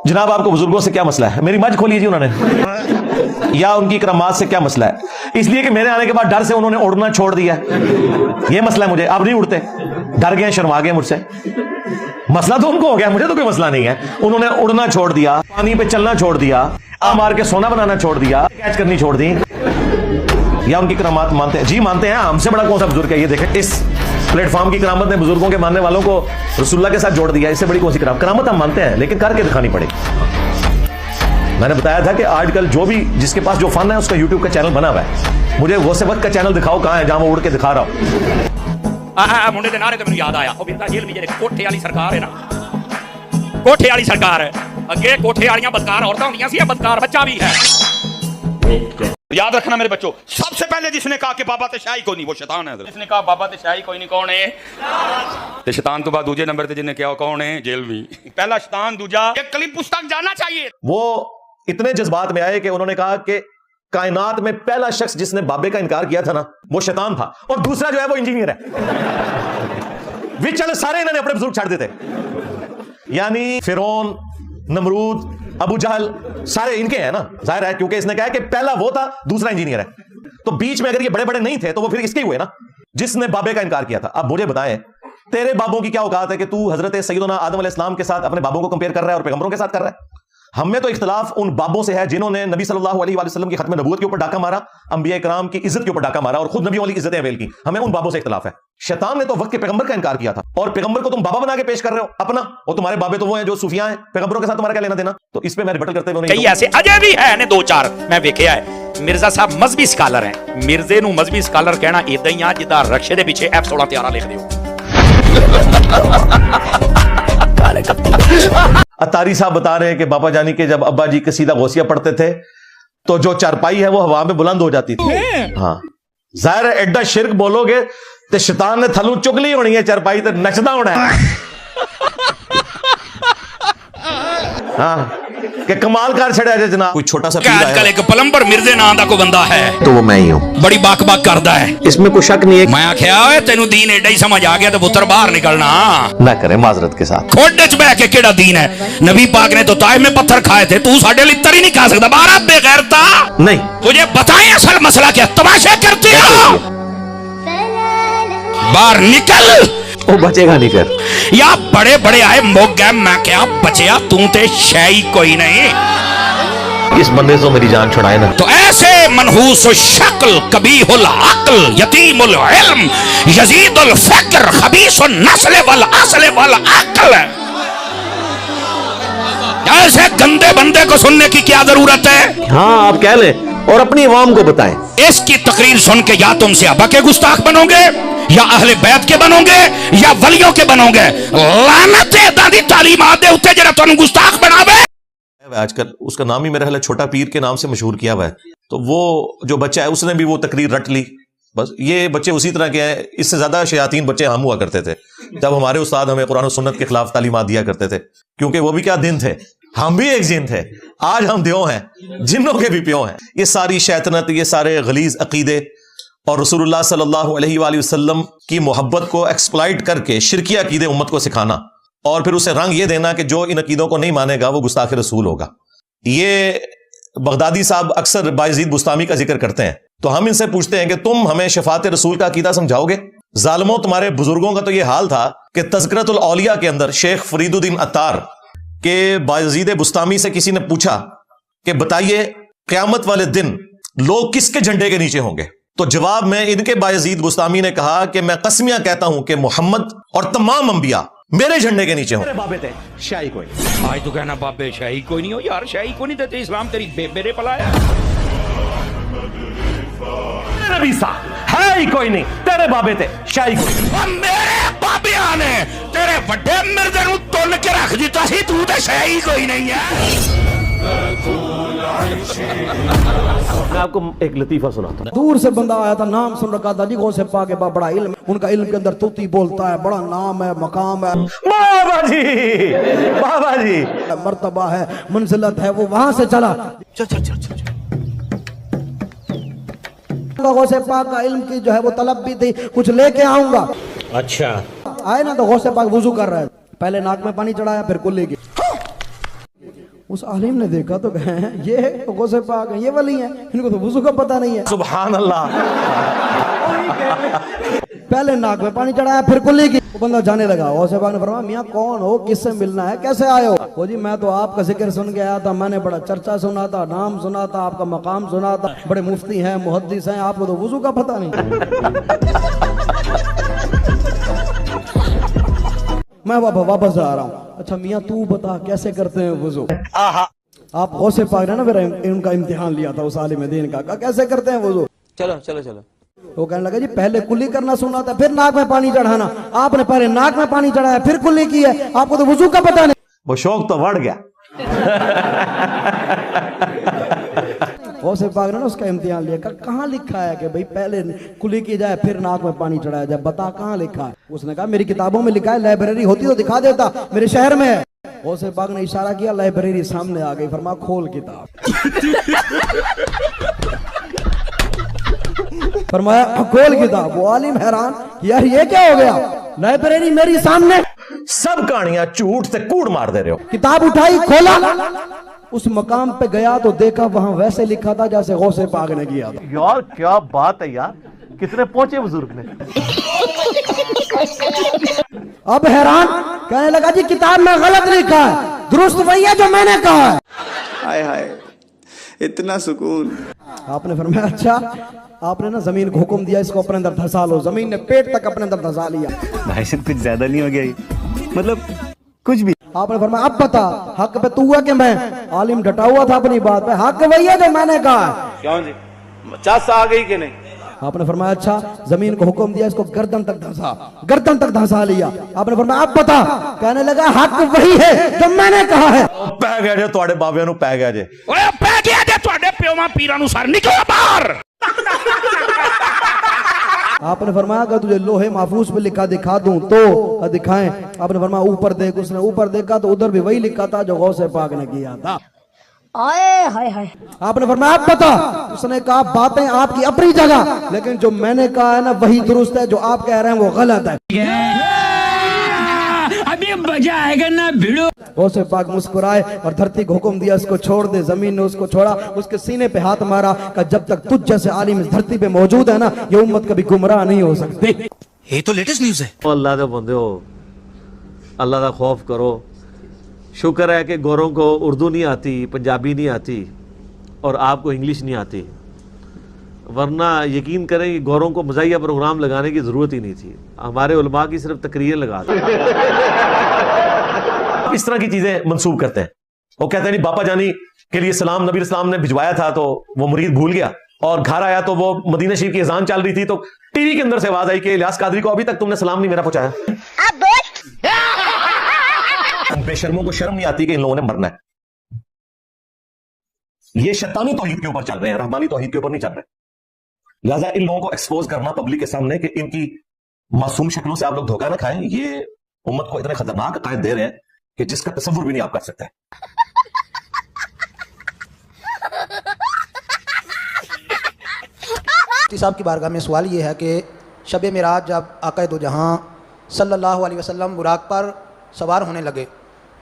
जनाब आपको बुजुर्गों से क्या मसला है? मेरी मज खोली जी उन्होंने, या उनकी करामात से क्या मसला है? इसलिए कि मेरे आने के बाद डर से उन्होंने उड़ना छोड़ दिया, ये मसला है मुझे। अब नहीं उड़ते, डर गए, शर्मा गए मुझसे। मसला तो उनको हो गया, मुझे तो कोई मसला नहीं है। उन्होंने उड़ना छोड़ दिया, पानी पे चलना छोड़ दिया, आ मार के सोना बनाना छोड़ दिया, कैच करनी छोड़ दी। या उनकी करामात मानते हैं? जी मानते हैं। हमसे बड़ा कौन सा बुजुर्ग है? ये देखें, इस प्लेटफॉर्म की करामत ने बुजुर्गों के मानने वालों को रसूलुल्लाह के साथ जोड़ दिया। इससे बड़ी कौन सी करामत? हम मानते हैं, लेकिन करके दिखानी पड़ेगी। मैंने बताया था कि आजकल जो भी जिसके पास जो फन है उसका यूट्यूब का चैनल बना हुआ है। मुझे वो से वक्त का चैनल दिखाओ कहां है जहां वो उड़ के दिखा रहा हूं। मुंडे दे नारे तो मैनूं याद आया, ओ बिरता जेल में जेड़े कोठे वाली सरकार है ना, कोठे वाली सरकार है। अगे कोठे वालियां बदकार औरतां होंदियां सी, बदकार बच्चा भी है। याद रखना मेरे बच्चों, सबसे पहले जिसने कहा कि बाबा ते शाही कोई नहीं, वो शैतान है। जिसने कहा बाबा ते शाही कोई नहीं, कौन है? ते शैतान तो बाद दूजे नंबर ते जिन्हें कहा कौन है? जेल में। पहला शैतान, दूजा एक कली पुस्तक जाना चाहिए। वो इतने जज्बात में आए कि उन्होंने कहा कि कायनात में पहला शख्स जिसने बाबे का इनकार किया था ना, वो शैतान था, और दूसरा जो है वो इंजीनियर है। वे चले सारे इन्होंने अपने बुजुर्ग छाड़ देते, यानी फिरौन, नमरूद, अबू जहल, सारे इनके हैं ना। जाहिर है क्योंकि इसने कहा कि पहला वो था, दूसरा इंजीनियर है। तो बीच में अगर ये बड़े बड़े नहीं थे तो वो फिर इसके हुए ना, जिसने बाबे का इनकार किया था। अब मुझे बताएं, तेरे बाबों की क्या औकात है कि तू हजरत सैयदना आदम अलैहिस्सलाम के साथ अपने बाबों को कंपेयर कर रहा है और पैगंबरों के साथ कर रहा है? हम में तो इख्तिलाफ उन बाबों से है जिन्होंने नबी सल्लल्लाहु अलैहि वसल्लम की खत्म नबूवत के ऊपर डाका मारा, अंबिया कराम की इज्जत के ऊपर डाका मारा और खुद नबियों वाली इज्जतें अवेल की। हमें उन बाबों से इख्तिलाफ है। शैतान ने तो वक्त के पैगंबर का इनकार किया था, और पैगंबर को तुम बाबा बना के पेश कर रहे हो अपना। और तुम्हारे बाबे तो वो हैं जो सूफिया हैं, पैगंबरों के साथ तुम्हारा क्या लेना देना? तो इस पे मैं रिबटल करते हुए कई ऐसे अजय भी है ने दो चार मैं वेखिया है। मिर्जा साहब मजहबी स्कॉलर हैं। मिर्जे नू मजहबी स्कॉलर कहना इदां ही आ जिदा रक्शे दे पीछे F16 तैयारा लिख दियो। अतारी साहब बता रहे हैं कि बाबा जानी के जब अब्बा जी कसीदा गौसिया पढ़ते थे तो जो चारपाई है वो हवा में बुलंद हो जाती थी। हाँ, जाहिर है एडा शिरक बोलोगे तो शैतान ने थलू चुगली होनी है, चारपाई तो नचदा होना है। हाँ, कि कमाल कर छड़िया जे जनाब। कोई छोटा सा आजकल एक प्लम्बर मिर्जे नाम दा कोई बंदा है, तो वो मैं ही हूँ। बड़ी बाक बाक करदा है, इसमें कोई शक नहीं है। मैं आख्या ओए तेनू दीन एडा ही समझ आ गया तो पुत्र बाहर निकलना ना करे माजरत के साथ। खोडे च बैठ के केड़ा दीन है? नबी पाक ने तो ताइफ में पत्थर खाए थे, तू साडे लिए तर ही नहीं खा सकता। बाहर बेगैरता नहीं, तुझे बताएं असल मसला क्या? तमाशा करती हो, बाहर निकल। वो बचेगा नहीं फिर। या बड़े बड़े आए मोग गए, मैं क्या बचया, तू ते शै कोई नहीं। इस बंदे से मेरी जान छुड़ाए ना। तो ऐसे मनहूस शक्ल, कबीहुल अक्ल, यतीमुल इल्म, यजीदुल फ़क्र, खबीसुन नस्ल वल अस्ल वल अक्ल, ऐसे गंदे बंदे को सुनने की क्या जरूरत है? हाँ, आप कह लें और अपनी अवाम को बताएं। इसकी तकरीर सुन के या तुम सहाबा के गुस्ताख बनोगे, या अहले बैत के बनोगे, या वलियों के बनोगे। लानत है दादी तालीमात दे उत्ते जरा तुम गुस्ताख बनावे। आजकल उसका नाम ही मेरा ख्याल छोटा पीर के नाम से मशहूर किया हुआ है। तो वो जो बच्चा है उसने भी वो तकरीर रट ली। बस ये बच्चे उसी तरह के हैं। इससे ज्यादा शयातीन बच्चे हम हुआ करते थे जब हमारे उस्ताद हमें कुरान और सुन्नत के खिलाफ तालीमात दिया करते थे, क्योंकि वो भी क्या दिन थे, हम भी एक जिन थे। आज हम द्यों हैं, जिन्नों के भी प्यों हैं। ये सारी शैतानत, ये सारे गलीज अकीदे और रसूलुल्लाह सल्लल्लाहु अलैहि वसल्लम की मोहब्बत को एक्सप्लॉइट करके शिरकिया अकीदे उम्मत को सिखाना और फिर उसे रंग ये देना कि जो इन अकीदों को नहीं मानेगा वो गुस्ताख रसूल होगा। ये बगदादी साहब अक्सर बायजीद बुस्तामी का जिक्र करते हैं। तो हम इनसे पूछते हैं कि तुम हमें शफात रसूल का अकीदा समझाओगे? जालिमों, तुम्हारे बुजुर्गों का तो ये हाल था कि तज़किरतुल औलिया के अंदर शेख फरीदुद्दीन अत्तार के बायजीद बुस्तामी से किसी ने पूछा कि बताइए क़यामत वाले दिन लोग किसके झंडे के नीचे होंगे? तो जवाब में इनके बायजीद बुस्तामी ने कहा कि मैं कसमियां कहता हूं कि मोहम्मद और तमाम अंबिया मेरे झंडे के नीचे होंगे। बाबे थे शाही कोई। आज तू कहना बाबे शाही कोई नहीं हो यार, शाही कोई नहीं देते इस्लाम तेरी बेबे ने पलाया। नबी साहब है ही कोई नहीं, तेरे बाबे थे शाही कोई। मेरे बाबिया ने तेरे बड़े मिर्जे नु तोल के रख दिता सी, तू ते शाही कोई नहीं है। मैं आपको एक लतीफा सुनाता हूं। दूर से बंदा आया था, नाम सुन रखा था जी गौसे पाक के बड़ा इल्म, उनका इल्म के अंदर तूती बोलता है, बड़ा नाम है, मकाम है, बाबा जी मर्तबा है, मंजिलत है। वो वहां से चला, चल गौसे पाक का इल्म की जो है वो तलब भी थी, कुछ लेके आऊंगा। अच्छा आए ना तो गौसे पाक वुजू कर रहा है, पहले नाक में पानी चढ़ाया, फिर कुल्ली की उस आलिम ने देखा तो कहे ये गौसे पाक है, ये वली है, इनको तो वुजू का पता नहीं है। सुभान अल्लाह। पहले नाक में पानी चढ़ाया, फिर कुल्ली की। वो बंदा जाने लगा। गौसे पाक ने फरमाया मियां कौन हो, किससे मिलना है, कैसे आए हो? वो जी मैं तो आपका जिक्र सुन के आया था, मैंने बड़ा चर्चा सुना था, नाम सुना था, आपका मकाम सुना था, बड़े मुफ्ती हैं, मुहद्दिस हैं, आपको तो वुजू का पता नहीं। मैं वापस आ रहा हूँ। अच्छा मियाँ तू बता कैसे करते हैं वुजू? आप गौसे पाक ने ना मेरा इनका इम्तिहान लिया था उस आलिम दीन का, कैसे करते हैं वुजू? चलो वो कहने लगा जी पहले कुल्ली करना सुना था, फिर नाक में पानी चढ़ाना। आपने पहले नाक में पानी चढ़ाया, फिर कुल्ली की है, आपको तो वुजू का पता नहीं। वो शौक तो बढ़ गया। गौसे पाक ने ना उसका इम्तिहान लिया, कहाँ लिखा है कि भाई पहले कुली की जाए फिर नाक में पानी चढ़ाया जाए, बता कहाँ लिखा है? उसने कहा मेरी किताबों में लिखा है, लाइब्रेरी होती तो दिखा देता, मेरे शहर में है। गौसे पाक ने इशारा किया, लाइब्रेरी सामने आ गई। फरमा खोल किताब। फरमाया खोल किताब। वो आलिम हैरान, यार ये क्या हो गया, लाइब्रेरी मेरी सामने, सब कहानियां झूठ से कूड़ मार दे रहे हो। किताब उठाई, खोला, उस मकाम पे गया तो देखा वहां वैसे लिखा था जैसे गौसे पाक ने किया था। यार क्या बात है यार, कितने पहुंचे बुजुर्ग ने। अब हैरान, कहने लगा जी किताब में गलत लिखा है, दुरुस्त वही है जो मैंने कहा है। हाय हाय इतना सुकून। आपने फरमाया अच्छा, आपने ना जमीन को हुक्म दिया इसको अपने अंदर धंसा लो। जमीन ने पेट तक अपने अंदर धंसा लिया। भाई साहब कुछ ज्यादा नहीं हो गया ये? मतलब कुछ भी। आपने फरमाया अब बता हक पे तू हुआ कि मैं? आलिम डटा हुआ था अपनी बात पे, हक वही है जो मैंने कहा है। क्यों जी, 50 आ गई कि नहीं? आपने फरमाया अच्छा, जमीन को हुक्म दिया इसको गर्दन तक धंसा लिया। आपने फरमाया अब बता, कहने लगा हक वही है जो मैंने कहा है। पै गया जे तुहाडे बाबियां नूं, पै गया जे, ओए पै गया जे तुहाडे प्योवां पीरां नूं, सर निकलो बाहर। आपने फरमाया अगर तुझे लोहे महफूज पे लिखा दिखा दूं तो दिखाएं। आपने फरमाया ऊपर देख। उसने ऊपर देखा तो उधर भी वही लिखा था जो गौसे पाक ने किया था। आए हाय हाय। आपने फरमाया आप बता। उसने कहा बातें आपकी अपनी जगह, लेकिन जो मैंने कहा है ना वही दुरुस्त है, जो आप कह रहे हैं वो गलत है। अभी मजा आएगा ना भिड़ो। गौसे पाक मुस्कुराए और धरती को हुक्म दिया इसको छोड़ दे। जमीन ने उसको छोड़ा, उसके सीने पे हाथ मारा, कहा जब तक तुझ जैसे आलिम इस धरती पे मौजूद है ना, ये उम्मत कभी गुमराह नहीं हो सकती। ये तो लेटेस्ट न्यूज़ है। अल्लाह दे बंदे हो, अल्लाह का खौफ करो। शुक्र है कि गोरों को उर्दू नहीं आती, पंजाबी नहीं आती और आपको इंग्लिश नहीं आती, वरना यकीन करें कि गोरों को मज़ाहिया प्रोग्राम लगाने की ज़रूरत ही नहीं थी। हमारे उलमा की सिर्फ तकरीरें लगा दी। इस तरह की चीजें मंसूब करते हैं। वो कहते हैं नहीं बापा जानी के लिए सलाम नबी इस्लाम ने भिजवाया था तो वो मुरीद भूल गया, और घर आया तो वो मदीना शरीफ की अजान चल रही थी तो टीवी के अंदर से आवाज आई कि इलियास कादरी को अभी तक तुमने सलाम नहीं मेरा पहुंचाया। बेशर्मों को शर्म नहीं आती कि इन लोगों ने मरना है। ये शैतानी तौहीद के ऊपर चल रहे हैं, रहमानी तौहीद के ऊपर नहीं चल रहे। लिहाजा इन लोगों को एक्सपोज करना पब्लिक के सामने कि इनकी मासूम शक्लों से आप लोग धोखा ना खाएं, ये उम्मत को इतने खतरनाक अकायद दे रहे हैं कि जिसका तसव्वुर भी नहीं आप कर सकते। मुफ्ती साहब की बारगाह में सवाल ये है कि शब मिराज जब आक़ा दो जहां सल्लल्लाहु अलैहि वसल्लम बुराक पर सवार होने लगे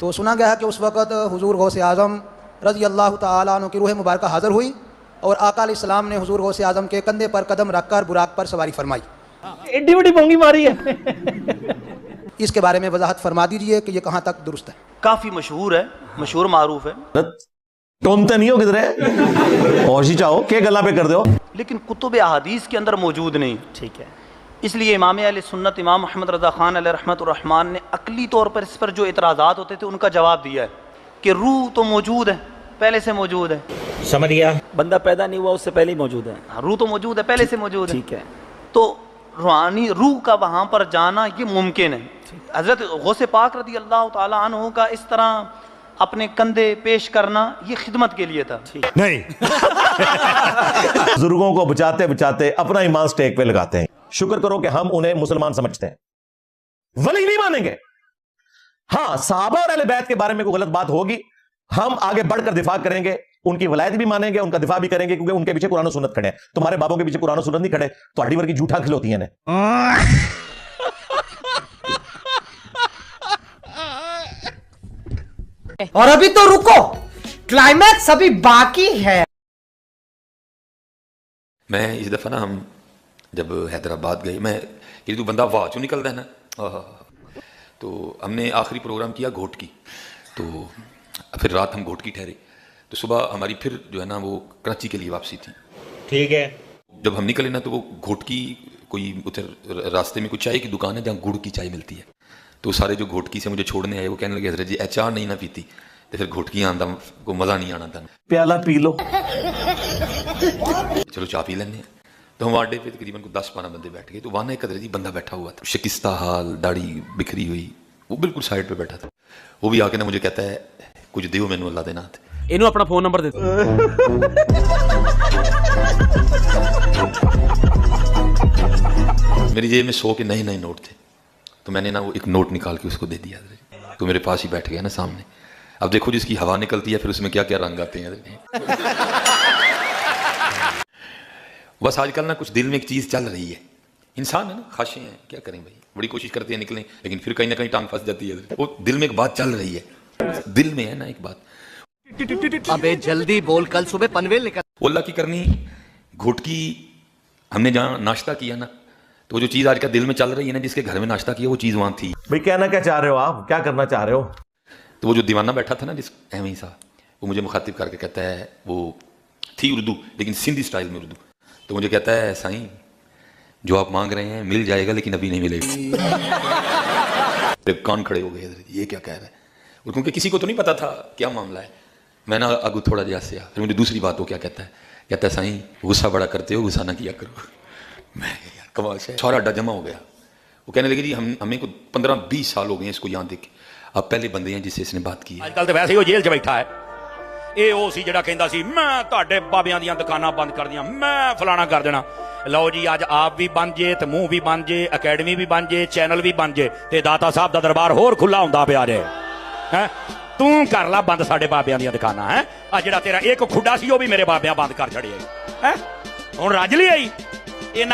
तो सुना गया है कि उस वक़्त हुजूर गौसे आज़म रज़ी अल्लाह तआला अन्हु की रूह मुबारक हाज़िर हुई और आका अलैहिस्सलाम ने हुजूर गौसे आज़म के कंधे पर कदम रखकर बुराक पर सवारी फरमाई। एडी बड़ी पोंगी मारी है। इसके बारे में वजाहत फरमा दीजिए कि ये कहाँ तक दुरुस्त है। काफी मशहूर है, मशहूर मारूफ है, टोमते नहीं हो किधर और जी चाहो के गला पे कर दो, लेकिन कुतुब अहादीस के अंदर मौजूद नहीं। ठीक है, इसलिए इमाम अहले सुन्नत इमाम मोहम्मद रज़ा ख़ान अलैहि रहमतुर्रहमान ने अकली तौर पर इस पर जो इतराज़ात होते थे उनका जवाब दिया है कि रूह तो मौजूद है, पहले से मौजूद है। समझ गया, बंदा पैदा नहीं हुआ उससे पहले ही मौजूद है। रूह तो मौजूद है, पहले से मौजूद है। ठीक है, तो रूहानी रूह का वहाँ पर जाना ये मुमकिन है। हज़रत गौसे पाक रज़ी अल्लाह तआला अन्हु का इस तरह अपने कंधे पेश करना ये खिदमत के लिए था। नहीं बुजुर्गों को बचाते बचाते अपना ईमान स्टेक पे लगाते हैं। शुक्र करो कि हम उन्हें मुसलमान समझते हैं, वली नहीं मानेंगे। हाँ, सहाबा और अहले बैत के बारे में कोई गलत बात होगी, हम आगे बढ़कर दिफा करेंगे, उनकी वलायत भी मानेंगे, उनका दिफा भी करेंगे, क्योंकि उनके पीछे कुरान और सुन्नत खड़े हैं। तुम्हारे बाबों के पीछे कुरान और सुन्नत नहीं खड़े, तो हड्डी वर्गी झूठा खिलौती हैं। और अभी तो रुको, क्लाइमैक्स अभी बाकी है। मैं इस दफ़ा ना हम जब हैदराबाद गए, मैं ये तो बंदा वाह चो निकलता है ना, तो हमने आखिरी प्रोग्राम किया घोटकी, तो फिर रात हम घोटकी ठहरे, तो सुबह हमारी फिर जो है ना वो कराची के लिए वापसी थी। ठीक है। जब हम निकले ना तो वो घोटकी कोई उधर रास्ते में कुछ चाय की दुकान है जहाँ गुड़ की चाय मिलती है, तो सारे जो घोटकी से मुझे छोड़ने आए वो कहने लगे हजरत जी चाह नहीं ना पीती, तो फिर घोटकी आंदा को मज़ा नहीं आना था, प्याला पी लो, चलो चाय पी लेंगे। तो हम वहाँ अड्डे पे तकरीबन को 10-12 बंदे बैठ गए, तो वहाँ एक हजरत जी बंदा बैठा हुआ था, शिकस्ता हाल, दाढ़ी बिखरी हुई, वो बिल्कुल साइड पे बैठा था। वो भी आके ना मुझे कहता है कुछ दियो मैनू अल्लाह दे नाम ते, इन्हों अपना फोन नंबर दे। मेरी जेब में 100 के नए नोट थे, तो मैंने ना वो एक नोट निकाल के उसको दे दिया, तो मेरे पास ही बैठ गया ना सामने। अब देखो जिसकी हवा निकलती है फिर उसमें क्या क्या रंग आते हैं। बस आजकल ना कुछ दिल में एक चीज़ चल रही है, इंसान है ना, ख्वाहिशें हैं, क्या करें भाई, बड़ी कोशिश करते हैं निकलें, लेकिन फिर कहीं ना कहीं टांग फंस जाती है। वो दिल में एक बात चल रही है, दिल में है ना एक बात, अबे जल्दी बोल, कल सुबह पनवेल निकल। अल्लाह की करनी घोटकी हमने जहाँ नाश्ता किया ना, तो जो चीज़ आज का दिल में चल रही है ना, जिसके घर में नाश्ता किया वो चीज़ वहाँ थी। भाई कहना क्या चाह रहे हो आप, क्या करना चाह रहे हो? तो वो जो दीवाना बैठा था ना जिस एवं सा, वो मुझे मुखातिब करके कहता है, वो थी उर्दू लेकिन सिंधी स्टाइल में उर्दू, तो मुझे कहता है साईं जो आप मांग रहे हैं मिल जाएगा लेकिन अभी नहीं मिलेगा। तो कान खड़े हो गए, ये क्या कह रहा है, और क्योंकि किसी को तो नहीं पता था क्या मामला है, मैं ना आगू थोड़ा जैसे से फिर मुझे दूसरी बात वो क्या कहता है साईं गुस्सा बड़ा करते हो, गुस्सा ना किया करो। मैं यार कमाल से सारा अड्डा जमा हो गया। वो कहने लगे जी हमें को 15-20 साल हो गए इसको यहाँ देख, आप पहले बंदे हैं जिससे इसने बात की है। आजकल तो वैसे ही वो जेल 'ਚ बैठा है, ਇਹ ਉਹ ਸੀ ਜਿਹੜਾ ਕਹਿੰਦਾ ਸੀ ਮੈਂ ਤੁਹਾਡੇ ਬਾਬਿਆਂ ਦੀਆਂ ਦੁਕਾਨਾਂ ਬੰਦ ਕਰ ਦੀਆਂ, ਮੈਂ ਫਲਾਣਾ ਕਰ ਦੇਣਾ। ਲਓ ਜੀ ਅੱਜ ਆਪ ਵੀ ਬਣ ਜੇ ਤੇ ਮੂੰਹ ਵੀ ਬਣ ਜੇ, ਅਕੈਡਮੀ ਵੀ ਬਣ ਜੇ, ਚੈਨਲ ਵੀ ਬਣ ਜੇ, ਤੇ ਦਾਤਾ ਸਾਹਿਬ ਦਾ ਦਰਬਾਰ ਹੋਰ ਖੁੱਲਾ ਹੁੰਦਾ ਪਿਆ ਜੇ। ਹੈ ਤੂੰ ਕਰ ਲਾ ਬੰਦ ਸਾਡੇ ਬਾਬਿਆਂ ਦੀਆਂ ਦੁਕਾਨਾਂ, ਹੈ ਆ ਜਿਹੜਾ ਤੇਰਾ ਇੱਕ ਖੁੱਡਾ ਸੀ ਉਹ ਵੀ ਮੇਰੇ ਬਾਬਿਆਂ ਬੰਦ ਕਰ ਛੜਿਆ ਹੈ, ਹੁਣ ਰੱਜ ਲਈ ਆਈ ਇਹਨਾਂ